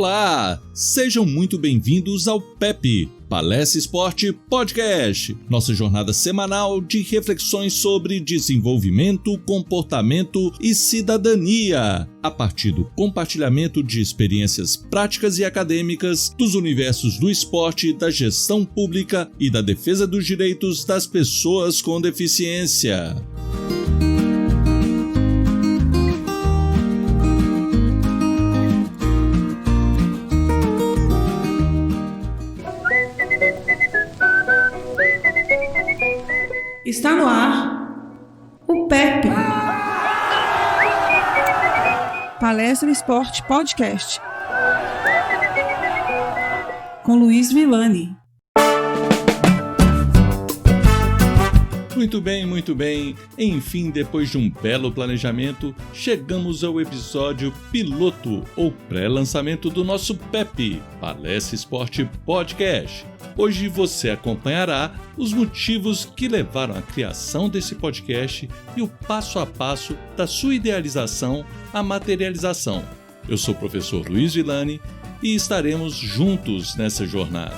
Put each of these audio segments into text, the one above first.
Olá! Sejam muito bem-vindos ao PEP, Palestra Esporte Podcast, nossa jornada semanal de reflexões sobre desenvolvimento, comportamento e cidadania, a partir do compartilhamento de experiências práticas e acadêmicas dos universos do esporte, da gestão pública e da defesa dos direitos das pessoas com deficiência. Está no ar o PEP, Palestra Esporte Podcast, com Luiz Villani. Muito bem. Enfim, depois de um belo planejamento, chegamos ao episódio piloto ou pré-lançamento do nosso PEP, Palestra Esporte Podcast. Hoje você acompanhará os motivos que levaram à criação desse podcast e o passo a passo da sua idealização à materialização. Eu sou o professor Luiz Villani e estaremos juntos nessa jornada.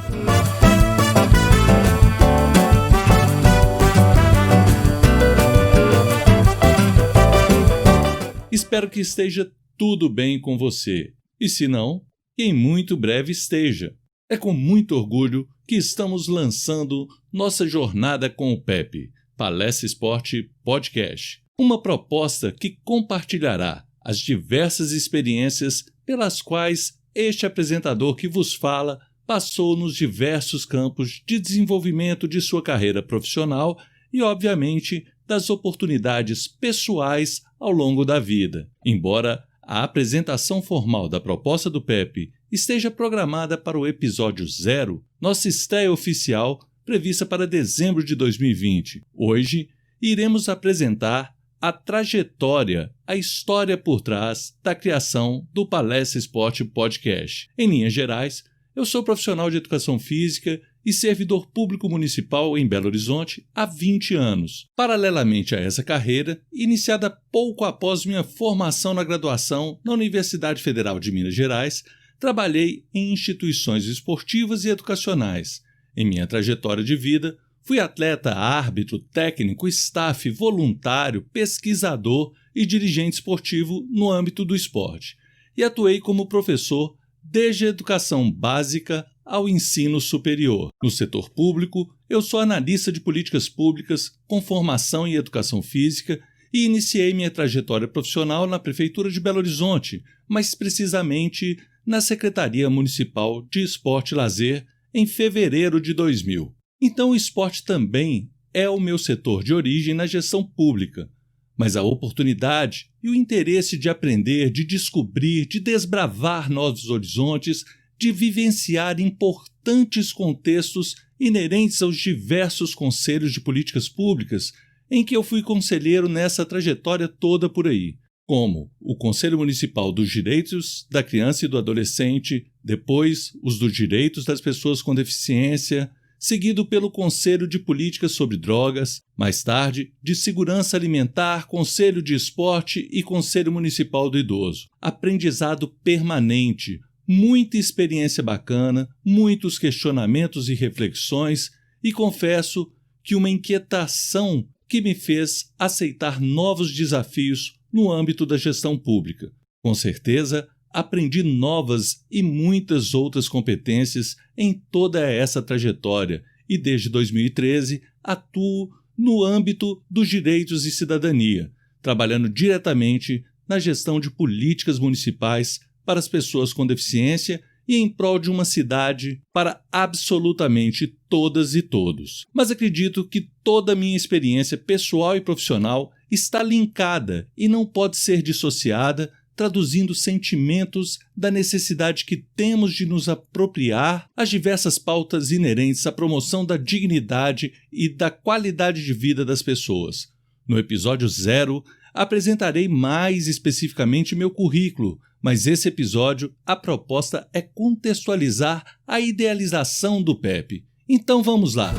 Espero que esteja tudo bem com você, e se não, que em muito breve esteja. É com muito orgulho que estamos lançando nossa jornada com o PEP, Palestra Esporte Podcast, uma proposta que compartilhará as diversas experiências pelas quais este apresentador que vos fala passou nos diversos campos de desenvolvimento de sua carreira profissional e, obviamente, das oportunidades pessoais ao longo da vida. Embora a apresentação formal da proposta do PEP esteja programada para o episódio 0, nossa estreia oficial prevista para dezembro de 2020. Hoje, iremos apresentar a trajetória, a história por trás da criação do Palestra Esporte Podcast. Em linhas gerais, eu sou profissional de educação física e servidor público municipal em Belo Horizonte há 20 anos. Paralelamente a essa carreira, iniciada pouco após minha formação na graduação na Universidade Federal de Minas Gerais, trabalhei em instituições esportivas e educacionais. Em minha trajetória de vida, fui atleta, árbitro, técnico, staff, voluntário, pesquisador e dirigente esportivo no âmbito do esporte. E atuei como professor desde a educação básica ao ensino superior. No setor público, eu sou analista de políticas públicas com formação em educação física e iniciei minha trajetória profissional na Prefeitura de Belo Horizonte, mais precisamente na Secretaria Municipal de Esporte e Lazer, em fevereiro de 2000. Então o esporte também é o meu setor de origem na gestão pública, mas a oportunidade e o interesse de aprender, de descobrir, de desbravar novos horizontes, de vivenciar importantes contextos inerentes aos diversos conselhos de políticas públicas em que eu fui conselheiro nessa trajetória toda por aí, como o Conselho Municipal dos Direitos da Criança e do Adolescente, depois os dos Direitos das Pessoas com Deficiência, seguido pelo Conselho de Políticas sobre Drogas, mais tarde de Segurança Alimentar, Conselho de Esporte e Conselho Municipal do Idoso. Aprendizado permanente, muita experiência bacana, muitos questionamentos e reflexões, e confesso que uma inquietação que me fez aceitar novos desafios no âmbito da gestão pública. Com certeza, aprendi novas e muitas outras competências em toda essa trajetória e desde 2013 atuo no âmbito dos direitos e cidadania, trabalhando diretamente na gestão de políticas municipais para as pessoas com deficiência e em prol de uma cidade para absolutamente todas e todos. Mas acredito que toda a minha experiência pessoal e profissional está linkada e não pode ser dissociada, traduzindo sentimentos da necessidade que temos de nos apropriar às diversas pautas inerentes à promoção da dignidade e da qualidade de vida das pessoas. No episódio 0, apresentarei mais especificamente meu currículo, mas esse episódio, a proposta é contextualizar a idealização do PEP. Então vamos lá!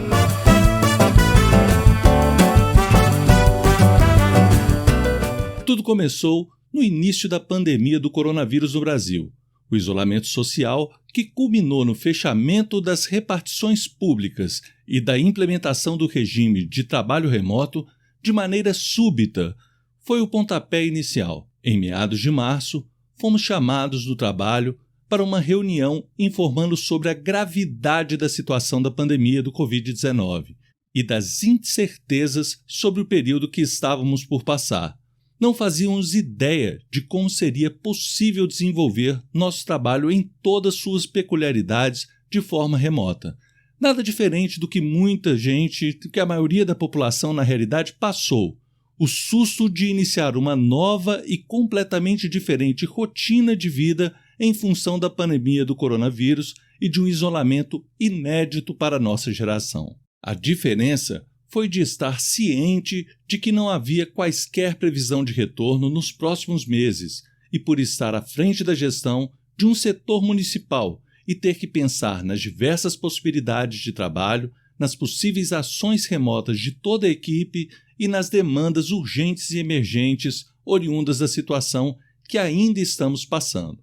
Tudo começou no início da pandemia do coronavírus no Brasil. O isolamento social, que culminou no fechamento das repartições públicas e da implementação do regime de trabalho remoto, de maneira súbita, foi o pontapé inicial. Em meados de março, fomos chamados do trabalho para uma reunião informando sobre a gravidade da situação da pandemia do Covid-19 e das incertezas sobre o período que estávamos por passar. Não fazíamos ideia de como seria possível desenvolver nosso trabalho em todas suas peculiaridades de forma remota. Nada diferente do que muita gente, que a maioria da população na realidade passou. O susto de iniciar uma nova e completamente diferente rotina de vida em função da pandemia do coronavírus e de um isolamento inédito para a nossa geração. A diferença foi de estar ciente de que não havia quaisquer previsão de retorno nos próximos meses e por estar à frente da gestão de um setor municipal e ter que pensar nas diversas possibilidades de trabalho, nas possíveis ações remotas de toda a equipe e nas demandas urgentes e emergentes oriundas da situação que ainda estamos passando.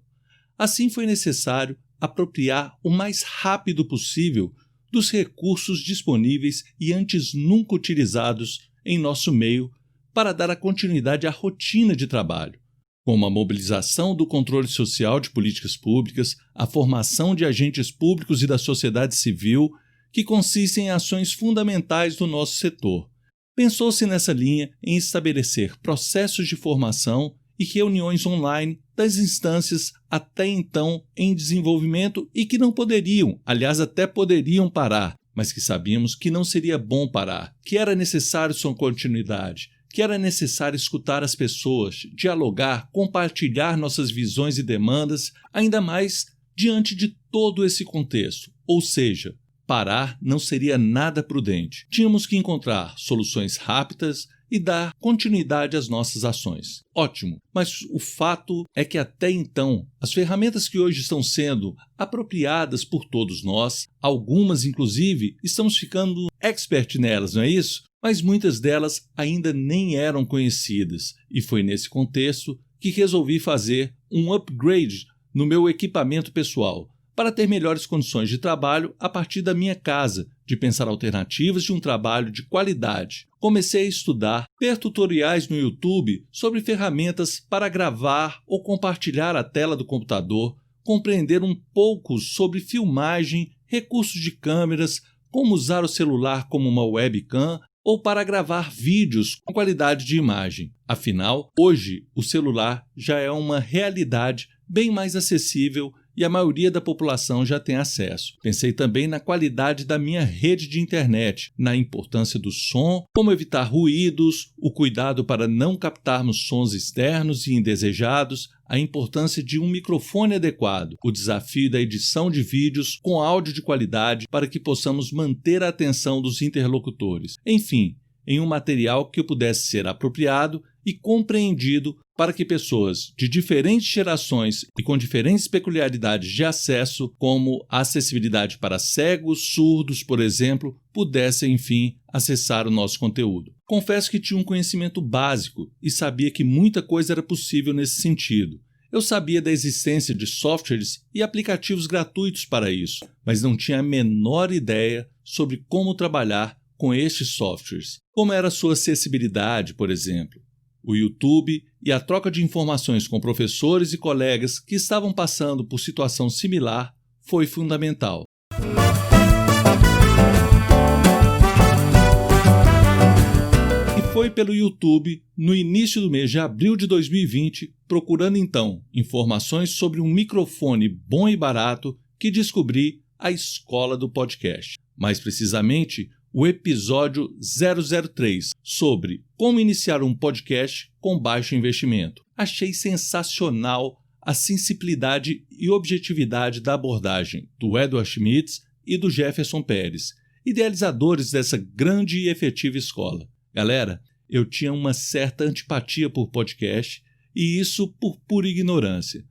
Assim foi necessário apropriar o mais rápido possível dos recursos disponíveis e antes nunca utilizados em nosso meio para dar a continuidade à rotina de trabalho, como a mobilização do controle social de políticas públicas, a formação de agentes públicos e da sociedade civil, que consistem em ações fundamentais do nosso setor. Pensou-se nessa linha em estabelecer processos de formação e reuniões online das instâncias até então em desenvolvimento e que não poderiam, aliás, até poderiam parar, mas que sabíamos que não seria bom parar, que era necessário sua continuidade, que era necessário escutar as pessoas, dialogar, compartilhar nossas visões e demandas, ainda mais diante de todo esse contexto, ou seja, parar não seria nada prudente. Tínhamos que encontrar soluções rápidas e dar continuidade às nossas ações. Ótimo, mas o fato é que até então, as ferramentas que hoje estão sendo apropriadas por todos nós, algumas inclusive estamos ficando expert nelas, não é isso? Mas muitas delas ainda nem eram conhecidas e foi nesse contexto que resolvi fazer um upgrade no meu equipamento pessoal, para ter melhores condições de trabalho a partir da minha casa, de pensar alternativas de um trabalho de qualidade. Comecei a estudar, ver tutoriais no YouTube sobre ferramentas para gravar ou compartilhar a tela do computador, compreender um pouco sobre filmagem, recursos de câmeras, como usar o celular como uma webcam ou para gravar vídeos com qualidade de imagem. Afinal, hoje o celular já é uma realidade bem mais acessível e a maioria da população já tem acesso. Pensei também na qualidade da minha rede de internet, na importância do som, como evitar ruídos, o cuidado para não captarmos sons externos e indesejados, a importância de um microfone adequado, o desafio da edição de vídeos com áudio de qualidade para que possamos manter a atenção dos interlocutores. Enfim, em um material que pudesse ser apropriado e compreendido para que pessoas de diferentes gerações e com diferentes peculiaridades de acesso, como a acessibilidade para cegos, surdos, por exemplo, pudessem, enfim, acessar o nosso conteúdo. Confesso que tinha um conhecimento básico e sabia que muita coisa era possível nesse sentido. Eu sabia da existência de softwares e aplicativos gratuitos para isso, mas não tinha a menor ideia sobre como trabalhar com estes softwares. Como era a sua acessibilidade, por exemplo. O YouTube e a troca de informações com professores e colegas que estavam passando por situação similar foi fundamental. E foi pelo YouTube, no início do mês de abril de 2020, procurando então informações sobre um microfone bom e barato, que descobri a Escola do Podcast. Mais precisamente, o episódio 003, sobre como iniciar um podcast com baixo investimento. Achei sensacional a sensibilidade e objetividade da abordagem do Edward Schmitz e do Jefferson Pérez, idealizadores dessa grande e efetiva escola. Galera, eu tinha uma certa antipatia por podcast e isso por pura ignorância.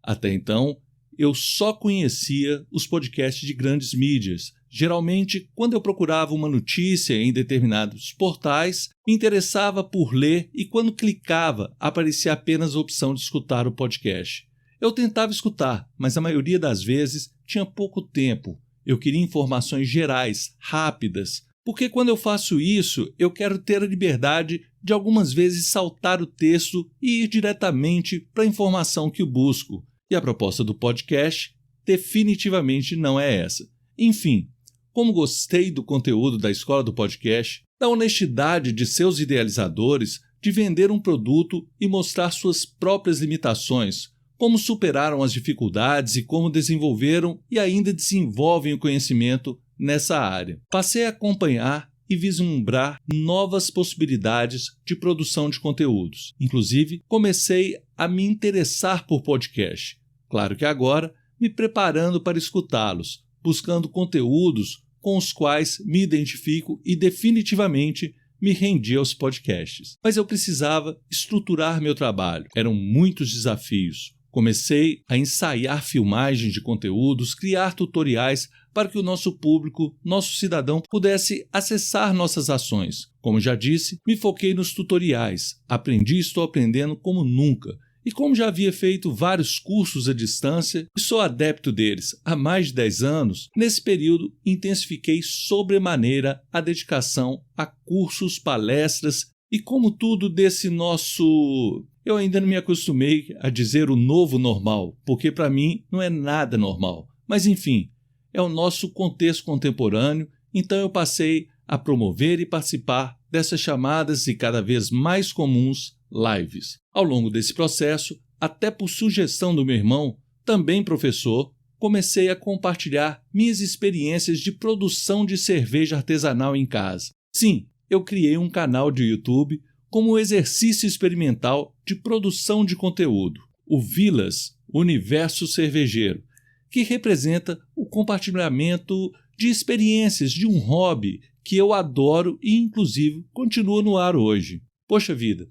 Até então, eu só conhecia os podcasts de grandes mídias. Geralmente, quando eu procurava uma notícia em determinados portais, me interessava por ler e quando clicava, aparecia apenas a opção de escutar o podcast. Eu tentava escutar, mas a maioria das vezes tinha pouco tempo. Eu queria informações gerais, rápidas, porque quando eu faço isso, eu quero ter a liberdade de algumas vezes saltar o texto e ir diretamente para a informação que eu busco. E a proposta do podcast definitivamente não é essa. Enfim, como gostei do conteúdo da Escola do Podcast, da honestidade de seus idealizadores de vender um produto e mostrar suas próprias limitações, como superaram as dificuldades e como desenvolveram e ainda desenvolvem o conhecimento nessa área. Passei a acompanhar e vislumbrar novas possibilidades de produção de conteúdos. Inclusive, comecei a me interessar por podcast. Claro que agora, me preparando para escutá-los, buscando conteúdos com os quais me identifico e definitivamente me rendi aos podcasts. Mas eu precisava estruturar meu trabalho. Eram muitos desafios. Comecei a ensaiar filmagens de conteúdos, criar tutoriais para que o nosso público, nosso cidadão, pudesse acessar nossas ações. Como já disse, me foquei nos tutoriais. Aprendi e estou aprendendo como nunca. E como já havia feito vários cursos à distância e sou adepto deles há mais de 10 anos, nesse período intensifiquei sobremaneira a dedicação a cursos, palestras e como tudo desse nosso... Eu ainda não me acostumei a dizer o novo normal, porque para mim não é nada normal. Mas enfim, é o nosso contexto contemporâneo, então eu passei a promover e participar dessas chamadas e cada vez mais comuns lives. Ao longo desse processo, até por sugestão do meu irmão, também professor, comecei a compartilhar minhas experiências de produção de cerveja artesanal em casa. Sim, eu criei um canal de YouTube como um exercício experimental de produção de conteúdo, o Vilas, Universo Cervejeiro, que representa o compartilhamento de experiências de um hobby que eu adoro e, inclusive, continua no ar hoje. Poxa vida!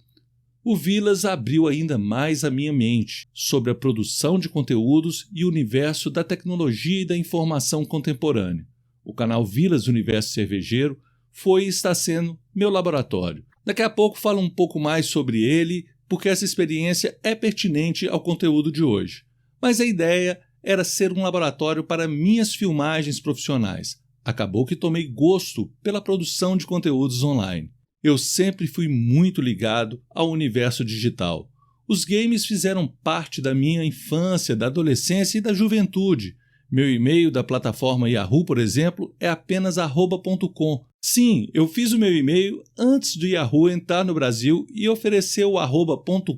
O Vilas abriu ainda mais a minha mente sobre a produção de conteúdos e o universo da tecnologia e da informação contemporânea. O canal Vilas Universo Cervejeiro foi e está sendo meu laboratório. Daqui a pouco falo um pouco mais sobre ele, porque essa experiência é pertinente ao conteúdo de hoje. Mas a ideia era ser um laboratório para minhas filmagens profissionais. Acabou que tomei gosto pela produção de conteúdos online. Eu sempre fui muito ligado ao universo digital. Os games fizeram parte da minha infância, da adolescência e da juventude. Meu e-mail da plataforma Yahoo, por exemplo, é apenas @.com. Sim, eu fiz o meu e-mail antes do Yahoo entrar no Brasil e oferecer o @.com.br.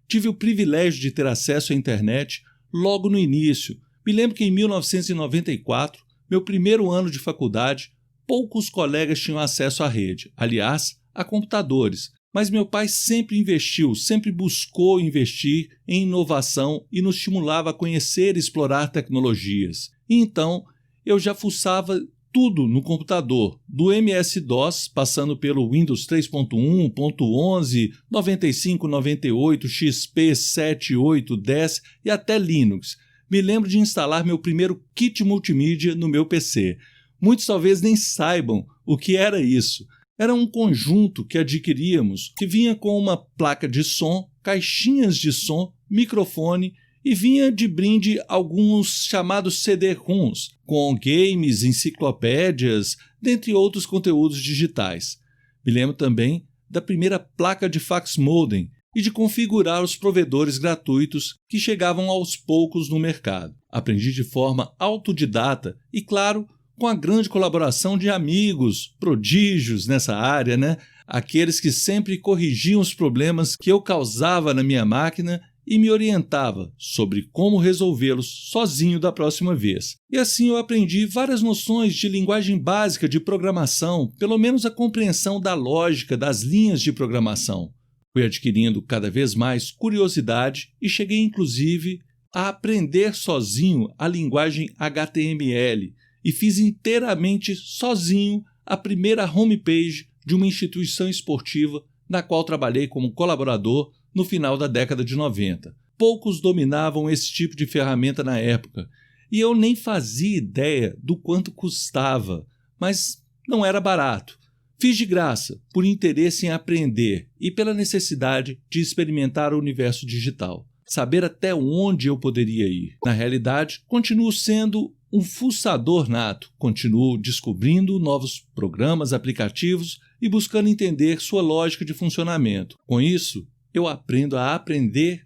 Tive o privilégio de ter acesso à internet logo no início. Me lembro que em 1994, meu primeiro ano de faculdade, poucos colegas tinham acesso à rede, aliás, a computadores, mas meu pai sempre investiu, sempre buscou investir em inovação e nos estimulava a conhecer e explorar tecnologias. E então, eu já fuçava tudo no computador, do MS-DOS, passando pelo Windows 3.1, 95, 98, XP, 7, 8, 10 e até Linux. Me lembro de instalar meu primeiro kit multimídia no meu PC. Muitos talvez nem saibam o que era isso. Era um conjunto que adquiríamos, que vinha com uma placa de som, caixinhas de som, microfone e vinha de brinde alguns chamados CD-ROMs, com games, enciclopédias, dentre outros conteúdos digitais. Me lembro também da primeira placa de fax modem e de configurar os provedores gratuitos que chegavam aos poucos no mercado. Aprendi de forma autodidata e, claro, com a grande colaboração de amigos, prodígios nessa área, né? Aqueles que sempre corrigiam os problemas que eu causava na minha máquina e me orientava sobre como resolvê-los sozinho da próxima vez. E assim eu aprendi várias noções de linguagem básica de programação, pelo menos a compreensão da lógica das linhas de programação. Fui adquirindo cada vez mais curiosidade e cheguei inclusive a aprender sozinho a linguagem HTML e fiz inteiramente sozinho a primeira homepage de uma instituição esportiva na qual trabalhei como colaborador no final da década de 90. Poucos dominavam esse tipo de ferramenta na época e eu nem fazia ideia do quanto custava, mas não era barato. Fiz de graça, por interesse em aprender e pela necessidade de experimentar o universo digital. saber até onde eu poderia ir. Na realidade, continuo sendo um fuçador nato, continuo descobrindo novos programas, aplicativos e buscando entender sua lógica de funcionamento. Com isso, eu aprendo a aprender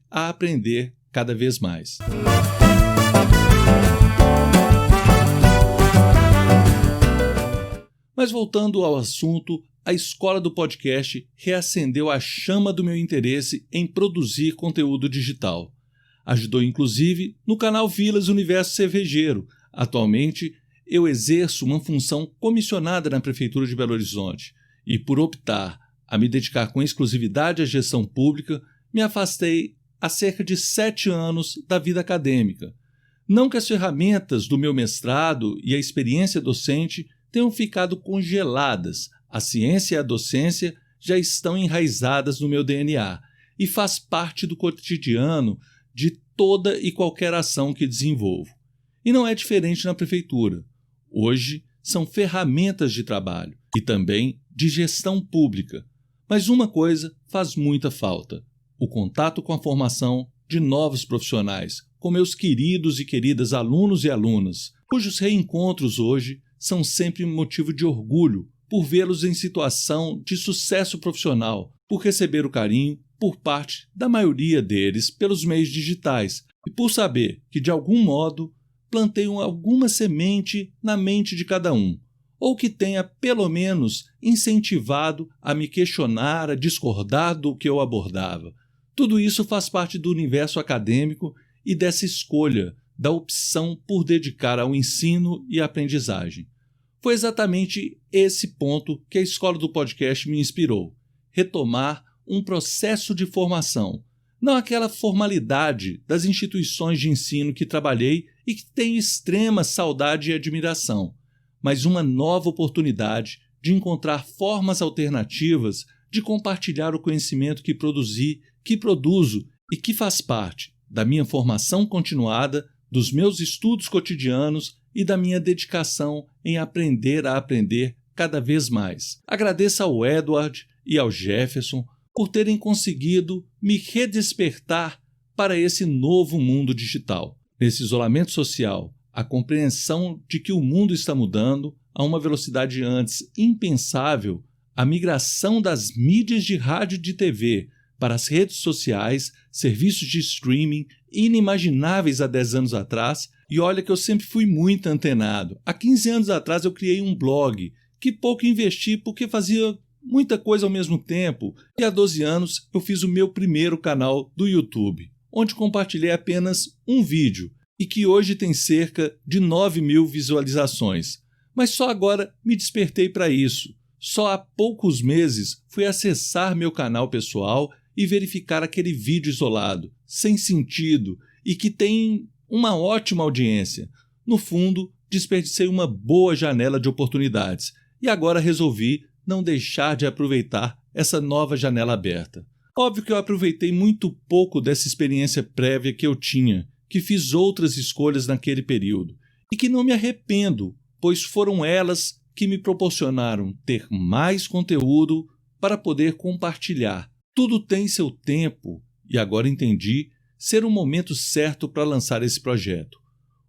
cada vez mais. Mas voltando ao assunto, a escola do podcast reacendeu a chama do meu interesse em produzir conteúdo digital. Ajudou inclusive no canal Vilas Universo Cervejeiro. Atualmente, eu exerço uma função comissionada na Prefeitura de Belo Horizonte e, por optar a me dedicar com exclusividade à gestão pública, me afastei há cerca de 7 anos da vida acadêmica. Não que as ferramentas do meu mestrado e a experiência docente tenham ficado congeladas. A ciência e a docência já estão enraizadas no meu DNA e faz parte do cotidiano de toda e qualquer ação que desenvolvo. E não é diferente na prefeitura. Hoje são ferramentas de trabalho e também de gestão pública. Mas uma coisa faz muita falta: o contato com a formação de novos profissionais, com meus queridos e queridas alunos e alunas, cujos reencontros hoje são sempre motivo de orgulho por vê-los em situação de sucesso profissional, por receber o carinho por parte da maioria deles pelos meios digitais e por saber que, de algum modo, plantei alguma semente na mente de cada um, ou que tenha, pelo menos, incentivado a me questionar, a discordar do que eu abordava. Tudo isso faz parte do universo acadêmico e dessa escolha, da opção por dedicar ao ensino e aprendizagem. Foi exatamente esse ponto que a escola do podcast me inspirou: retomar um processo de formação, não aquela formalidade das instituições de ensino que trabalhei e que tenho extrema saudade e admiração, mas uma nova oportunidade de encontrar formas alternativas de compartilhar o conhecimento que produzi, que produzo e que faz parte da minha formação continuada, dos meus estudos cotidianos e da minha dedicação em aprender a aprender cada vez mais. Agradeço ao Edward e ao Jefferson por terem conseguido me redespertar para esse novo mundo digital. Nesse isolamento social, a compreensão de que o mundo está mudando a uma velocidade antes impensável, a migração das mídias de rádio e de TV para as redes sociais, serviços de streaming inimagináveis há 10 anos atrás, e olha que eu sempre fui muito antenado. Há 15 anos atrás eu criei um blog, que pouco investi porque fazia muita coisa ao mesmo tempo, e há 12 anos eu fiz o meu primeiro canal do YouTube, onde compartilhei apenas um vídeo, e que hoje tem cerca de 9.000 visualizações. Mas só agora me despertei para isso. Só há poucos meses fui acessar meu canal pessoal e verificar aquele vídeo isolado, sem sentido e que tem uma ótima audiência. No fundo, desperdicei uma boa janela de oportunidades e agora resolvi não deixar de aproveitar essa nova janela aberta. Óbvio que eu aproveitei muito pouco dessa experiência prévia que eu tinha, que fiz outras escolhas naquele período e que não me arrependo, pois foram elas que me proporcionaram ter mais conteúdo para poder compartilhar. Tudo tem seu tempo e agora entendi ser o momento certo para lançar esse projeto.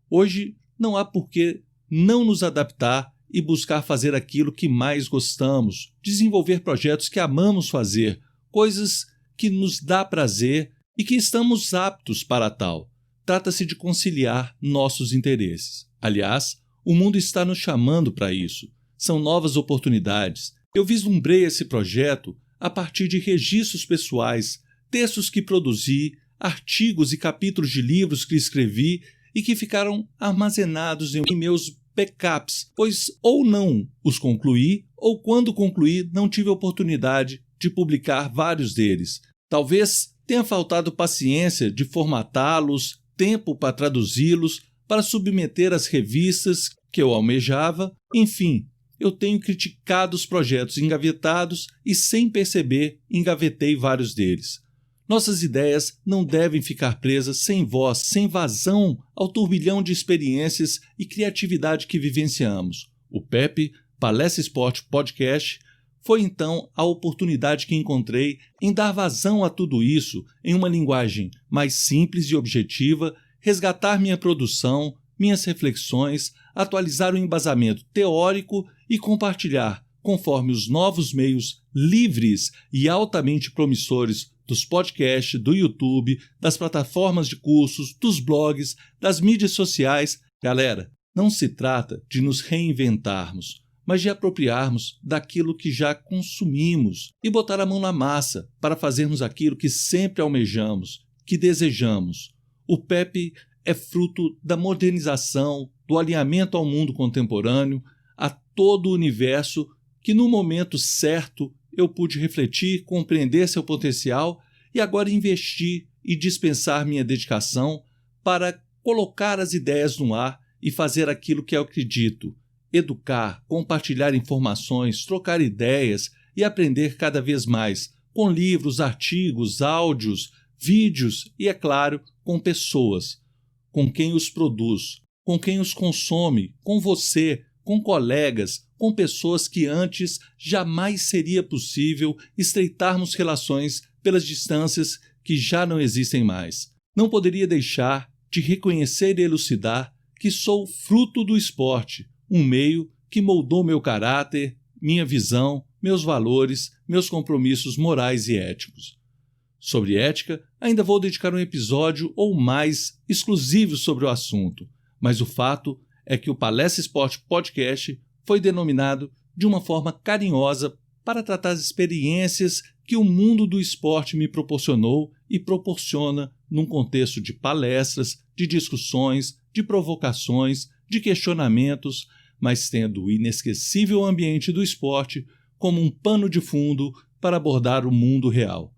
Hoje não há por que não nos adaptar e buscar fazer aquilo que mais gostamos, desenvolver projetos que amamos fazer, coisas que nos dá prazer e que estamos aptos para tal. Trata-se de conciliar nossos interesses. Aliás, o mundo está nos chamando para isso. São novas oportunidades. Eu vislumbrei esse projeto a partir de registros pessoais, textos que produzi, artigos e capítulos de livros que escrevi e que ficaram armazenados em meus backups, pois ou não os concluí, ou quando concluí não tive a oportunidade de publicar vários deles. Talvez tenha faltado paciência de formatá-los, tempo para traduzi-los, para submeter às revistas que eu almejava. Enfim, eu tenho criticado os projetos engavetados e, sem perceber, engavetei vários deles. Nossas ideias não devem ficar presas sem voz, sem vazão ao turbilhão de experiências e criatividade que vivenciamos. O PEP, Palestra Esporte Podcast, Foi então a oportunidade que encontrei em dar vazão a tudo isso em uma linguagem mais simples e objetiva, resgatar minha produção, minhas reflexões, atualizar o embasamento teórico e compartilhar, conforme os novos meios livres e altamente promissores dos podcasts, do YouTube, das plataformas de cursos, dos blogs, das mídias sociais. Galera, não se trata de nos reinventarmos, mas de apropriarmos daquilo que já consumimos e botar a mão na massa para fazermos aquilo que sempre almejamos, que desejamos. O PEP é fruto da modernização, do alinhamento ao mundo contemporâneo, a todo o universo que no momento certo eu pude refletir, compreender seu potencial e agora investir e dispensar minha dedicação para colocar as ideias no ar e fazer aquilo que eu acredito, educar, compartilhar informações, trocar ideias e aprender cada vez mais, com livros, artigos, áudios, vídeos e, é claro, com pessoas, com quem os produz, com quem os consome, com você, com colegas, com pessoas que antes jamais seria possível estreitarmos relações pelas distâncias que já não existem mais. Não poderia deixar de reconhecer e elucidar que sou fruto do esporte, um meio que moldou meu caráter, minha visão, meus valores, meus compromissos morais e éticos. Sobre ética, ainda vou dedicar um episódio ou mais exclusivo sobre o assunto, mas o fato é que o Palestra Esporte Podcast foi denominado de uma forma carinhosa para tratar as experiências que o mundo do esporte me proporcionou e proporciona num contexto de palestras, de discussões, de provocações, de questionamentos, mas tendo o inesquecível ambiente do esporte como um pano de fundo para abordar o mundo real,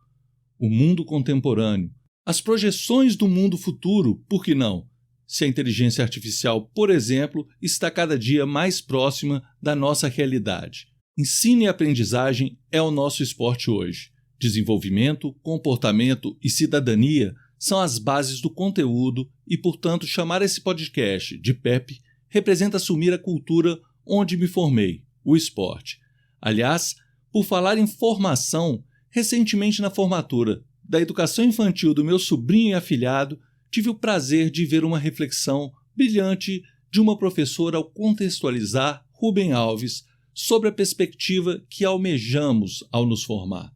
o mundo contemporâneo, as projeções do mundo futuro, por que não? Se a inteligência artificial, por exemplo, está cada dia mais próxima da nossa realidade. Ensino e aprendizagem é o nosso esporte hoje. Desenvolvimento, comportamento e cidadania são as bases do conteúdo e, portanto, chamar esse podcast de PEP representa assumir a cultura onde me formei, o esporte. Aliás, por falar em formação, recentemente na formatura da educação infantil do meu sobrinho e afilhado, tive o prazer de ver uma reflexão brilhante de uma professora ao contextualizar Rubem Alves sobre a perspectiva que almejamos ao nos formar,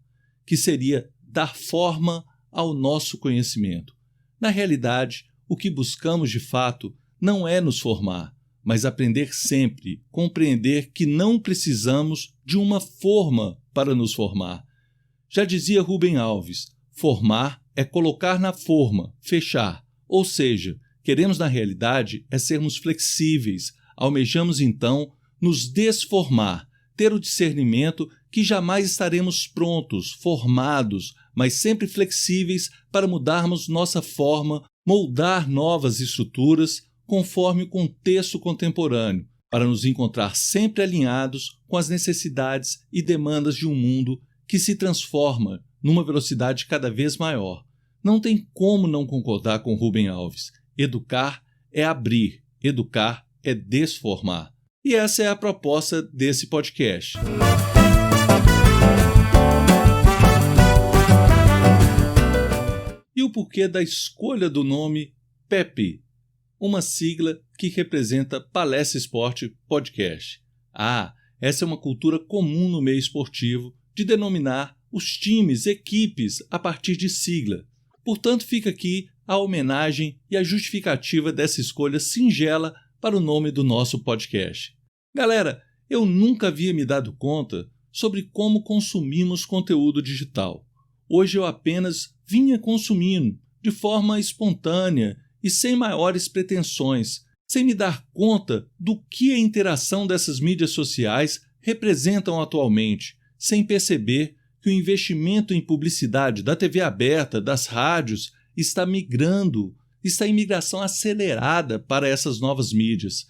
que seria dar forma ao nosso conhecimento. Na realidade, o que buscamos de fato não é nos formar, mas aprender sempre, compreender que não precisamos de uma forma para nos formar. Já dizia Rubem Alves, formar é colocar na forma, fechar, ou seja, queremos na realidade é sermos flexíveis, almejamos então nos desformar, ter o discernimento que jamais estaremos prontos, formados, mas sempre flexíveis para mudarmos nossa forma, moldar novas estruturas conforme o contexto contemporâneo, para nos encontrar sempre alinhados com as necessidades e demandas de um mundo que se transforma numa velocidade cada vez maior. Não tem como não concordar com Rubem Alves. Educar é abrir, educar é desformar. E essa é a proposta desse podcast. E o porquê da escolha do nome PEP, uma sigla que representa Palestra Esporte Podcast. Essa é uma cultura comum no meio esportivo de denominar os times, equipes, a partir de sigla. Portanto, fica aqui a homenagem e a justificativa dessa escolha singela para o nome do nosso podcast. Galera, eu nunca havia me dado conta sobre como consumimos conteúdo digital. Hoje eu apenas vinha consumindo de forma espontânea e sem maiores pretensões, sem me dar conta do que a interação dessas mídias sociais representam atualmente, sem perceber que o investimento em publicidade da TV aberta, das rádios, está em migração acelerada para essas novas mídias.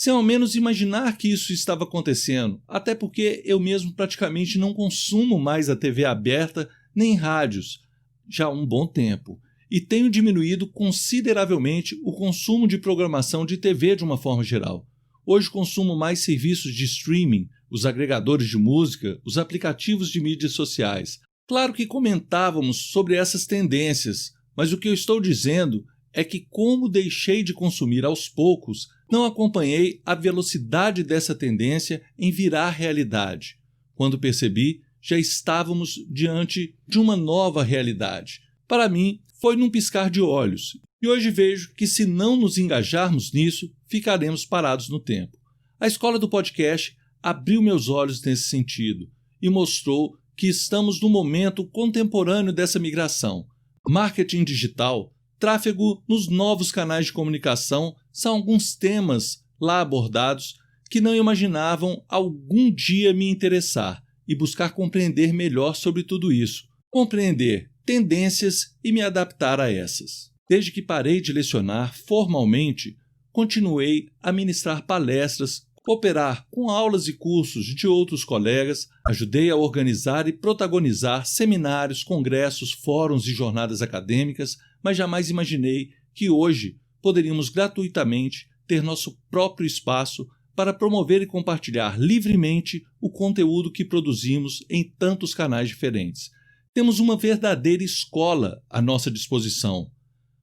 Sem ao menos imaginar que isso estava acontecendo, até porque eu mesmo praticamente não consumo mais a TV aberta nem rádios, já há um bom tempo, e tenho diminuído consideravelmente o consumo de programação de TV de uma forma geral. Hoje consumo mais serviços de streaming, os agregadores de música, os aplicativos de mídias sociais. Claro que comentávamos sobre essas tendências, mas o que eu estou dizendo é que, como deixei de consumir aos poucos, não acompanhei a velocidade dessa tendência em virar realidade. Quando percebi, já estávamos diante de uma nova realidade. Para mim, foi num piscar de olhos, e hoje vejo que, se não nos engajarmos nisso, ficaremos parados no tempo. A escola do podcast abriu meus olhos nesse sentido e mostrou que estamos no momento contemporâneo dessa migração. Marketing digital, tráfego nos novos canais de comunicação são alguns temas lá abordados que não imaginavam algum dia me interessar e buscar compreender melhor sobre tudo isso, compreender tendências e me adaptar a essas. Desde que parei de lecionar formalmente, continuei a ministrar palestras, cooperar com aulas e cursos de outros colegas, ajudei a organizar e protagonizar seminários, congressos, fóruns e jornadas acadêmicas, mas jamais imaginei que hoje poderíamos gratuitamente ter nosso próprio espaço para promover e compartilhar livremente o conteúdo que produzimos em tantos canais diferentes. Temos uma verdadeira escola à nossa disposição.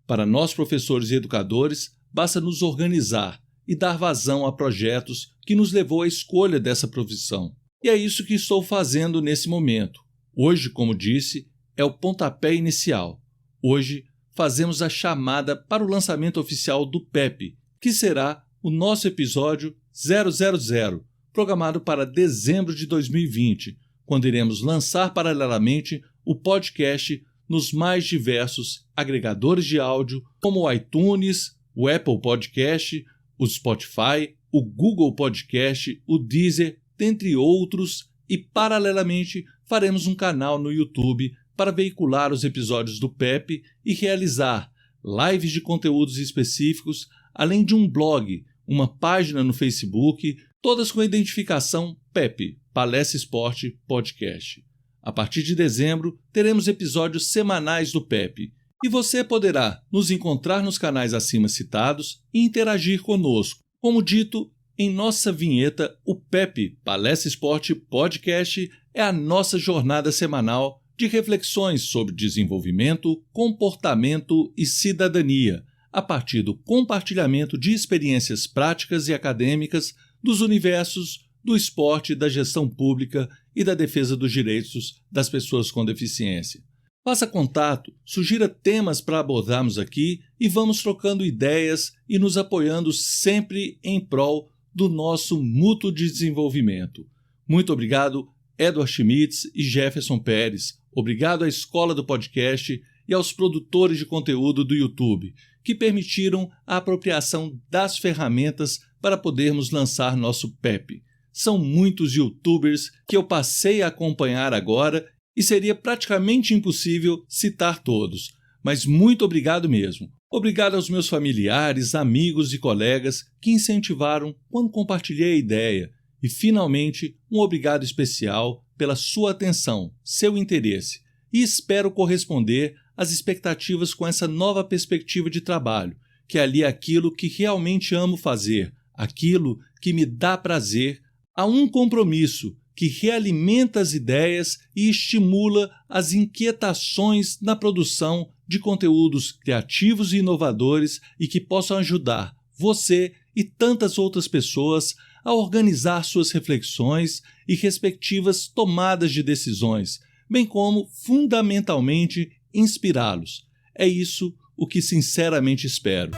Para nós, professores e educadores, basta nos organizar e dar vazão a projetos que nos levou à escolha dessa profissão. E é isso que estou fazendo nesse momento. Hoje, como disse, é o pontapé inicial. Hoje, fazemos a chamada para o lançamento oficial do PEP, que será o nosso episódio 000, programado para dezembro de 2020, quando iremos lançar paralelamente o podcast nos mais diversos agregadores de áudio, como o iTunes, o Apple Podcast, o Spotify, o Google Podcast, o Deezer, dentre outros, e paralelamente faremos um canal no YouTube para veicular os episódios do PEP e realizar lives de conteúdos específicos, além de um blog, uma página no Facebook, todas com a identificação PEP, Palestra Esporte Podcast. A partir de dezembro, teremos episódios semanais do PEP, e você poderá nos encontrar nos canais acima citados e interagir conosco. Como dito, em nossa vinheta, o PEP, Palestra Esporte Podcast, é a nossa jornada semanal de reflexões sobre desenvolvimento, comportamento e cidadania, a partir do compartilhamento de experiências práticas e acadêmicas dos universos do esporte, da gestão pública e da defesa dos direitos das pessoas com deficiência. Faça contato, sugira temas para abordarmos aqui e vamos trocando ideias e nos apoiando sempre em prol do nosso mútuo desenvolvimento. Muito obrigado, Edward Schmitz e Jefferson Pérez. Obrigado à Escola do Podcast e aos produtores de conteúdo do YouTube, que permitiram a apropriação das ferramentas para podermos lançar nosso PEP. São muitos youtubers que eu passei a acompanhar agora e seria praticamente impossível citar todos, mas muito obrigado mesmo. Obrigado aos meus familiares, amigos e colegas que incentivaram quando compartilhei a ideia e, finalmente, um obrigado especial pela sua atenção, seu interesse, e espero corresponder às expectativas com essa nova perspectiva de trabalho, que ali é aquilo que realmente amo fazer, aquilo que me dá prazer, a um compromisso que realimenta as ideias e estimula as inquietações na produção de conteúdos criativos e inovadores e que possam ajudar você e tantas outras pessoas a organizar suas reflexões e respectivas tomadas de decisões, bem como, fundamentalmente, inspirá-los. É isso o que sinceramente espero.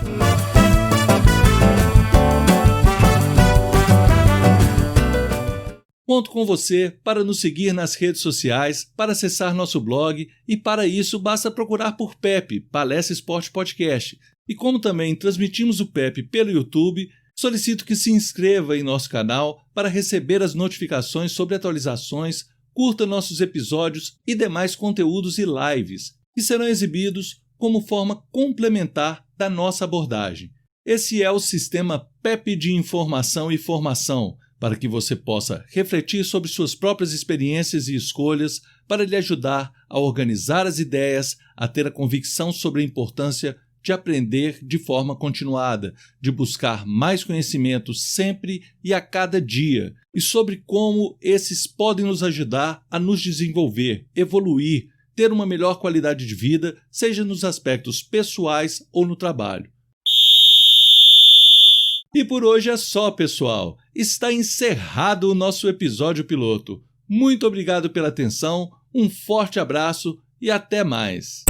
Conto com você para nos seguir nas redes sociais, para acessar nosso blog e para isso basta procurar por PEP, Palestra Esporte Podcast. E como também transmitimos o PEP pelo YouTube, solicito que se inscreva em nosso canal para receber as notificações sobre atualizações, curta nossos episódios e demais conteúdos e lives, que serão exibidos como forma complementar da nossa abordagem. Esse é o sistema PEP de informação e formação, para que você possa refletir sobre suas próprias experiências e escolhas para lhe ajudar a organizar as ideias, a ter a convicção sobre a importância de aprender de forma continuada, de buscar mais conhecimento sempre e a cada dia, e sobre como esses podem nos ajudar a nos desenvolver, evoluir, ter uma melhor qualidade de vida, seja nos aspectos pessoais ou no trabalho. E por hoje é só, pessoal. Está encerrado o nosso episódio piloto. Muito obrigado pela atenção, um forte abraço e até mais.